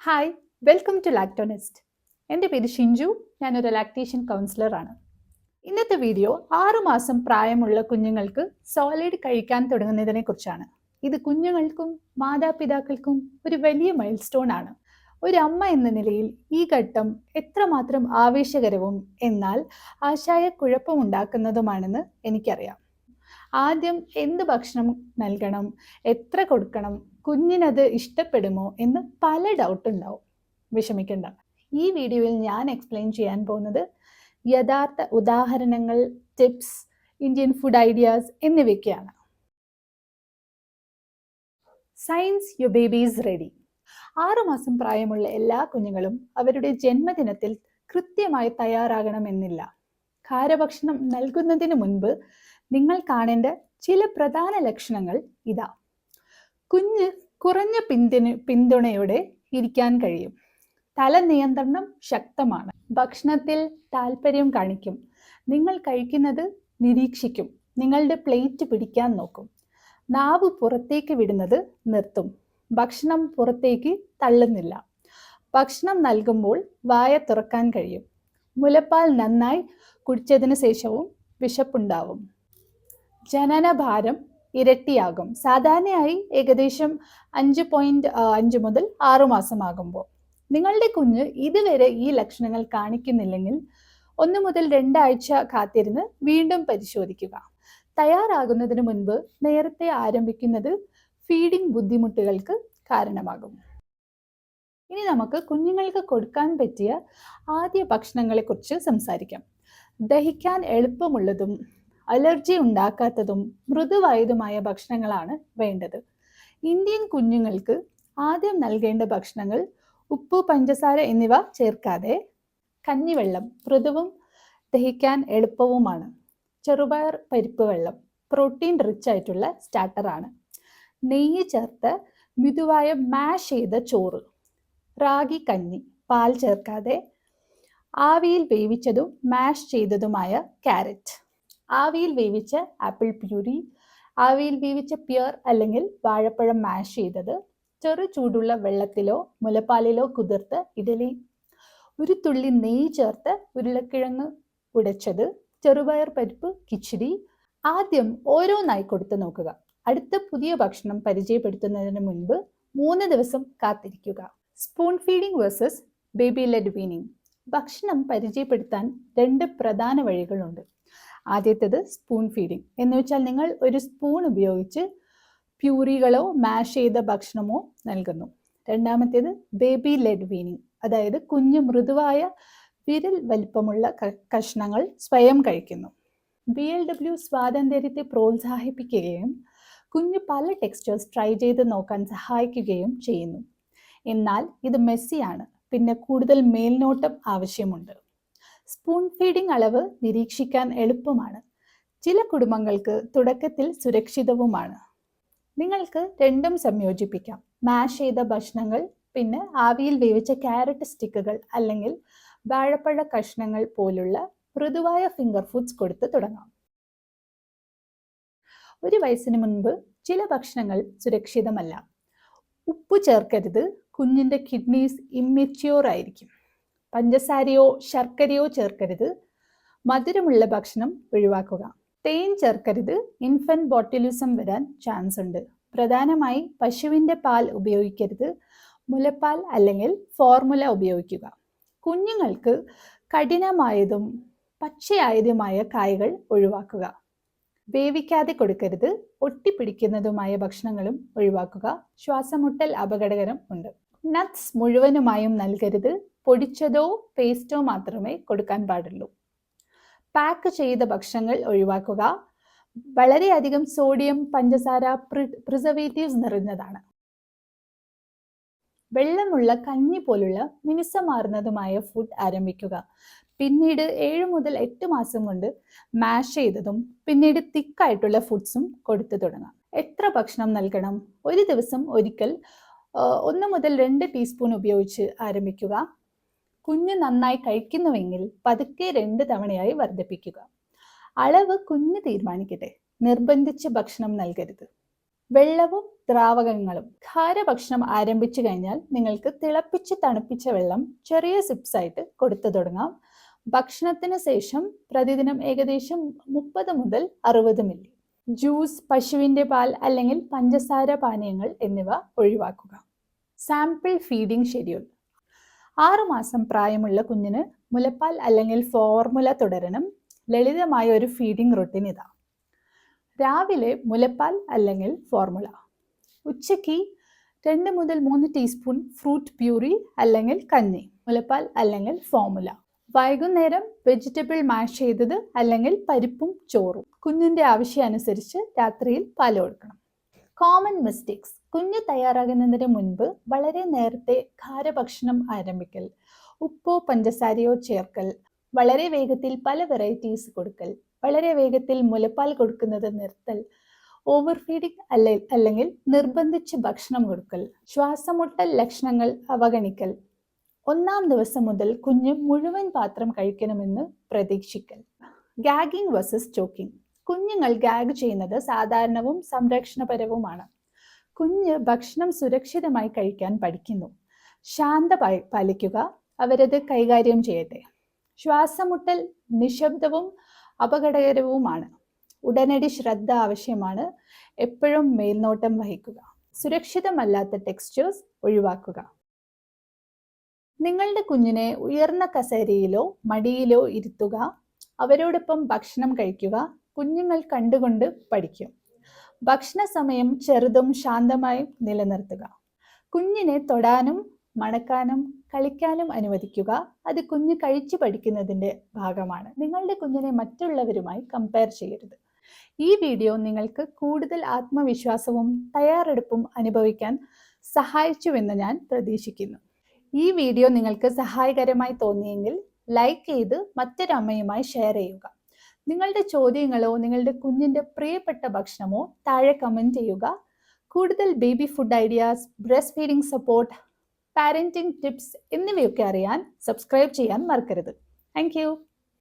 Hi, welcome to ലാക്ടോനെസ്റ്റ്. എൻ്റെ പേര് ഷിഞ്ചു. ഞാനൊരു ലാക്ടേഷൻ കൗൺസിലറാണ്. ഇന്നത്തെ വീഡിയോ 6 മാസം പ്രായമുള്ള കുഞ്ഞുങ്ങൾക്ക് സോളിഡ് കഴിക്കാൻ തുടങ്ങുന്നതിനെ കുറിച്ചാണ്. ഇത് കുഞ്ഞുങ്ങൾക്കും മാതാപിതാക്കൾക്കും ഒരു വലിയ മൈൽ സ്റ്റോൺ ആണ്. ഒരു അമ്മ എന്ന നിലയിൽ ഈ ഘട്ടം എത്രമാത്രം ആവേശകരവും എന്നാൽ ആശയക്കുഴപ്പമുണ്ടാക്കുന്നതുമാണെന്ന് എനിക്കറിയാം. ആദ്യം എന്ത് ഭക്ഷണം നൽകണം, എത്ര കൊടുക്കണം, കുഞ്ഞിനത് ഇഷ്ടപ്പെടുമോ എന്ന് പല ഡൗട്ട് ഉണ്ടാവും. വിഷമിക്കണ്ട. ഈ വീഡിയോയിൽ ഞാൻ എക്സ്പ്ലെയിൻ ചെയ്യാൻ പോകുന്നത് യഥാർത്ഥ ഉദാഹരണങ്ങൾ, ടിപ്സ്, ഇന്ത്യൻ ഫുഡ് ഐഡിയാസ് എന്നിവയൊക്കെയാണ്. Science your baby is ready. 6 മാസം പ്രായമുള്ള എല്ലാ കുഞ്ഞുങ്ങളും അവരുടെ ജന്മദിനത്തിൽ കൃത്യമായി തയ്യാറാകണമെന്നില്ല. ഖാരഭക്ഷണം നൽകുന്നതിന് മുൻപ് നിങ്ങൾ കാണേണ്ട ചില പ്രധാന ലക്ഷണങ്ങൾ ഇതാ. കുഞ്ഞ് കുറഞ്ഞ പിന്തുണയോടെ ഇരിക്കാൻ കഴിയും. തല നിയന്ത്രണം ശക്തമാണ്. ഭക്ഷണത്തിൽ താല്പര്യം കാണിക്കും. നിങ്ങൾ കഴിക്കുന്നത് നിരീക്ഷിക്കും. നിങ്ങളുടെ പ്ലേറ്റ് പിടിക്കാൻ നോക്കും. നാവ് പുറത്തേക്ക് വിടുന്നത് നിർത്തും. ഭക്ഷണം പുറത്തേക്ക് തള്ളുന്നില്ല. ഭക്ഷണം നൽകുമ്പോൾ വായ തുറക്കാൻ കഴിയും. മുലപ്പാൽ നന്നായി കുടിച്ചതിന് ശേഷവും വിശപ്പുണ്ടാവും. ജനനഭാരം ഇരട്ടിയാകും. സാധാരണയായി ഏകദേശം 5.5 മുതൽ 6 മാസമാകുമ്പോൾ. നിങ്ങളുടെ കുഞ്ഞ് ഇതുവരെ ഈ ലക്ഷണങ്ങൾ കാണിക്കുന്നില്ലെങ്കിൽ 1 മുതൽ 2 ആഴ്ച കാത്തിരുന്ന് വീണ്ടും പരിശോധിക്കുക. തയ്യാറാകുന്നതിന് മുൻപ് നേരത്തെ ആരംഭിക്കുന്നത് ഫീഡിംഗ് ബുദ്ധിമുട്ടുകൾക്ക് കാരണമാകും. ഇനി നമുക്ക് കുഞ്ഞുങ്ങൾക്ക് കൊടുക്കാൻ പറ്റിയ ആദ്യ ഭക്ഷണങ്ങളെക്കുറിച്ച് സംസാരിക്കാം. ദഹിക്കാൻ എളുപ്പമുള്ളതും അലർജി ഉണ്ടാക്കാത്തതും മൃദുവായതുമായ ഭക്ഷണങ്ങളാണ് വേണ്ടത്. ഇന്ത്യൻ കുഞ്ഞുങ്ങൾക്ക് ആദ്യം നൽകേണ്ട ഭക്ഷണങ്ങൾ ഉപ്പ്, പഞ്ചസാര എന്നിവ ചേർക്കാതെ കഞ്ഞിവെള്ളം മൃദുവും ദഹിക്കാൻ എളുപ്പവുമാണ്. ചെറുപയർ പരിപ്പ് വെള്ളം പ്രോട്ടീൻ റിച്ച് ആയിട്ടുള്ള സ്റ്റാർട്ടറാണ്. നെയ്യ് ചേർത്ത് മൃദുവായ മാഷ് ചെയ്ത ചോറ്, റാഗി കഞ്ഞി പാൽ ചേർക്കാതെ, ആവിയിൽ വേവിച്ചതും മാഷ് ചെയ്തതുമായ ക്യാരറ്റ്, ആവിയിൽ വേവിച്ച ആപ്പിൾ പ്യൂരി, ആവിയിൽ വേവിച്ച പിയർ അല്ലെങ്കിൽ വാഴപ്പഴം മാഷ് ചെയ്തത്, ചെറു ചൂടുള്ള വെള്ളത്തിലോ മുലപ്പാലിലോ കുതിർത്ത് ഇഡലി, ഒരു തുള്ളി നെയ്യ് ചേർത്ത് ഉരുളക്കിഴങ്ങ് ഉടച്ചത്, ചെറുപയർ പരിപ്പ് കിച്ചടി. ആദ്യം ഓരോന്നായി കൊടുത്തു നോക്കുക. അടുത്ത പുതിയ ഭക്ഷണം പരിചയപ്പെടുത്തുന്നതിന് മുൻപ് 3 ദിവസം കാത്തിരിക്കുക. Spoon feeding versus baby led weaning. ഭക്ഷണം പരിചയപ്പെടുത്താൻ 2 പ്രധാന വഴികളുണ്ട്. ആദ്യത്തേത് സ്പൂൺ ഫീഡിംഗ് എന്ന് വെച്ചാൽ നിങ്ങൾ ഒരു സ്പൂൺ ഉപയോഗിച്ച് പ്യൂരികളോ മാഷ് ചെയ്ത ഭക്ഷണമോ നൽകുന്നു. രണ്ടാമത്തേത് ബേബി ലെഡ് വീനിങ്, അതായത് കുഞ്ഞ് മൃദുവായ വിരൽ വലിപ്പമുള്ള കഷ്ണങ്ങൾ സ്വയം കഴിക്കുന്നു. BLW സ്വാതന്ത്ര്യത്തെ പ്രോത്സാഹിപ്പിക്കുകയും കുഞ്ഞ് പല ടെക്സ്ചേഴ്സ് ട്രൈ ചെയ്ത് നോക്കാൻ സഹായിക്കുകയും ചെയ്യുന്നു. എന്നാൽ ഇത് മെസ്സിയാണ്, പിന്നെ കൂടുതൽ മേൽനോട്ടം ആവശ്യമുണ്ട്. സ്പൂൺ ഫീഡിംഗ് അളവ് നിരീക്ഷിക്കാൻ എളുപ്പമാണ്. ചില കുടുംബങ്ങൾക്ക് തുടക്കത്തിൽ സുരക്ഷിതവുമാണ്. നിങ്ങൾക്ക് രണ്ടും സംയോജിപ്പിക്കാം. മാഷ് ചെയ്ത ഭക്ഷണങ്ങൾ, പിന്നെ ആവിയിൽ വേവിച്ച ക്യാരറ്റ് സ്റ്റിക്കുകൾ അല്ലെങ്കിൽ വാഴപ്പഴ കഷ്ണങ്ങൾ പോലുള്ള മൃദുവായ ഫിംഗർ ഫുഡ്സ് കൊടുത്ത് തുടങ്ങാം. 1 വയസ്സിന് മുൻപ് ചില ഭക്ഷണങ്ങൾ സുരക്ഷിതമല്ല. ഉപ്പ് ചേർക്കരുത്, കുഞ്ഞിൻ്റെ കിഡ്നീസ് ഇമ്മെച്യൂർ ആയിരിക്കും. പഞ്ചസാരയോ ശർക്കരയോ ചേർക്കരുത്. മധുരമുള്ള ഭക്ഷണം ഒഴിവാക്കുക. തേൻ ചേർക്കരുത്. ഇൻഫന്റ് ബോട്ടിലിസം വരാൻ ചാൻസ് ഉണ്ട്. പ്രധാനമായി പശുവിൻ്റെ പാൽ ഉപയോഗിക്കരുത്. മുലപ്പാൽ അല്ലെങ്കിൽ ഫോർമുല ഉപയോഗിക്കുക. കുഞ്ഞുങ്ങൾക്ക് കഠിനമായതും പച്ചയായതുമായ കായകൾ ഒഴിവാക്കുക. വേവിക്കാതെ കൊടുക്കരുത്. ഒട്ടിപ്പിടിക്കുന്നതുമായ ഭക്ഷണങ്ങളും ഒഴിവാക്കുക. ശ്വാസമുട്ടൽ അപകടകരം ഉണ്ട്. നട്ട്സ് മുഴുവനുമായും നൽകരുത്. പൊടിച്ചതോ പേസ്റ്റോ മാത്രമേ കൊടുക്കാൻ പാടുള്ളൂ. പാക്ക് ചെയ്ത ഭക്ഷണങ്ങൾ ഒഴിവാക്കുക. വളരെയധികം സോഡിയം, പഞ്ചസാര, പ്രിസർവേറ്റീവ്സ് നിറഞ്ഞതാണ്. വെള്ളമുള്ള കഞ്ഞി പോലുള്ള മിനുസമാർന്നതുമായ ഫുഡ് ആരംഭിക്കുക. പിന്നീട് 7 മുതൽ 8 മാസം കൊണ്ട് മാഷ് ചെയ്തതും പിന്നീട് തിക്കായിട്ടുള്ള ഫുഡ്സും കൊടുത്തു തുടങ്ങാം. എത്ര ഭക്ഷണം നൽകണം? ഒരു ദിവസം ഒരിക്കൽ 1 മുതൽ 2 ടീസ്പൂൺ ഉപയോഗിച്ച് ആരംഭിക്കുക. കുഞ്ഞ് നന്നായി കഴിക്കുന്നുവെങ്കിൽ പതുക്കെ 2 തവണയായി വർദ്ധിപ്പിക്കുക. അളവ് കുഞ്ഞ് തീരുമാനിക്കട്ടെ. നിർബന്ധിച്ച് ഭക്ഷണം നൽകരുത്. വെള്ളവും ദ്രാവകങ്ങളും. ഖാരഭക്ഷണം ആരംഭിച്ചു കഴിഞ്ഞാൽ നിങ്ങൾക്ക് തിളപ്പിച്ച് തണുപ്പിച്ച വെള്ളം ചെറിയ സിപ്സ് ആയിട്ട് കൊടുത്തു തുടങ്ങാം. ഭക്ഷണത്തിന് ശേഷം പ്രതിദിനം ഏകദേശം 30 മുതൽ 60 മില്ലി. ജ്യൂസ്, പശുവിൻ്റെ പാൽ അല്ലെങ്കിൽ പഞ്ചസാര പാനീയങ്ങൾ എന്നിവ ഒഴിവാക്കുക. Sample feeding schedule. 6 മാസം പ്രായമുള്ള കുഞ്ഞിന് മുലപ്പാൽ അല്ലെങ്കിൽ ഫോർമുല തുടരണം. ലളിതമായ ഒരു ഫീഡിംഗ് റൊട്ടീൻ ഇതാ. രാവിലെ മുലപ്പാൽ അല്ലെങ്കിൽ ഫോർമുല. ഉച്ചയ്ക്ക് 2 മുതൽ 3 ടീസ്പൂൺ ഫ്രൂട്ട് പ്യൂറി അല്ലെങ്കിൽ കഞ്ഞി, മുലപ്പാൽ അല്ലെങ്കിൽ ഫോർമുല. വൈകുന്നേരം വെജിറ്റബിൾ മാഷ് ചെയ്തത് അല്ലെങ്കിൽ പരിപ്പും ചോറും. കുഞ്ഞിൻ്റെ ആവശ്യമനുസരിച്ച് രാത്രിയിൽ പാൽ കൊടുക്കണം. Common mistakes. കുഞ്ഞ് തയ്യാറാകുന്നതിന് മുൻപ് വളരെ നേരത്തെ ഖാരഭക്ഷണം ആരംഭിക്കൽ, ഉപ്പോ പഞ്ചസാരയോ ചേർക്കൽ, വളരെ വേഗത്തിൽ പല വെറൈറ്റീസ് കൊടുക്കൽ, വളരെ വേഗത്തിൽ മുലപ്പാൽ കൊടുക്കുന്നത് നിർത്തൽ, ഓവർ ഫീഡിംഗ് അല്ലെങ്കിൽ നിർബന്ധിച്ച് ഭക്ഷണം കൊടുക്കൽ, ശ്വാസമുട്ടൽ ലക്ഷണങ്ങൾ അവഗണിക്കൽ, 1-ാം ദിവസം മുതൽ കുഞ്ഞ് മുഴുവൻ പാത്രം കഴിക്കണമെന്ന് പ്രതീക്ഷിക്കൽ. ഗാഗിംഗ് വേഴ്സസ് ചോക്കിംഗ്. കുഞ്ഞുങ്ങൾ ഗാഗ് ചെയ്യുന്നത് സാധാരണവും സംരക്ഷണപരവുമാണ്. കുഞ്ഞ് ഭക്ഷണം സുരക്ഷിതമായി കഴിക്കാൻ പഠിക്കുന്നു. ശാന്ത പാലിക്കുക, അവരത് കൈകാര്യം ചെയ്യട്ടെ. ശ്വാസമുട്ടൽ നിശബ്ദവും അപകടകരവുമാണ്. ഉടനടി ശ്രദ്ധ ആവശ്യമാണ്. എപ്പോഴും മേൽനോട്ടം വഹിക്കുക. സുരക്ഷിതമല്ലാത്ത ടെക്സ്ചേഴ്സ് ഒഴിവാക്കുക. നിങ്ങളുടെ കുഞ്ഞിനെ ഉയർന്ന കസേരയിലോ മടിയിലോ ഇരുത്തുക. അവരോടൊപ്പം ഭക്ഷണം കഴിക്കുക. കുഞ്ഞുങ്ങൾ കണ്ടുകൊണ്ട് പഠിക്കും. ഭക്ഷണ സമയം ചെറുതും ശാന്തമായും നിലനിർത്തുക. കുഞ്ഞിനെ തൊടാനും മണക്കാനും കളിക്കാനും അനുവദിക്കുക. അത് കുഞ്ഞ് കഴിച്ചു പഠിക്കുന്നതിൻ്റെ ഭാഗമാണ്. നിങ്ങളുടെ കുഞ്ഞിനെ മറ്റുള്ളവരുമായി കമ്പയർ ചെയ്യരുത്. ഈ വീഡിയോ നിങ്ങൾക്ക് കൂടുതൽ ആത്മവിശ്വാസവും തയ്യാറെടുപ്പും അനുഭവിക്കാൻ സഹായിച്ചുവെന്ന് ഞാൻ പ്രതീക്ഷിക്കുന്നു. ഈ വീഡിയോ നിങ്ങൾക്ക് സഹായകരമായി തോന്നിയെങ്കിൽ ലൈക്ക് ചെയ്ത് മറ്റൊരു അമ്മയുമായി ഷെയർ ചെയ്യുക. നിങ്ങളുടെ ചോദ്യങ്ങളോ നിങ്ങളുടെ കുഞ്ഞിൻ്റെ പ്രിയപ്പെട്ട ഭക്ഷണമോ താഴെ കമൻറ്റ് ചെയ്യുക. കൂടുതൽ baby food ideas, breast feeding support, parenting tips എന്നിവയൊക്കെ അറിയാൻ സബ്സ്ക്രൈബ് ചെയ്യാൻ മറക്കരുത്. Thank you.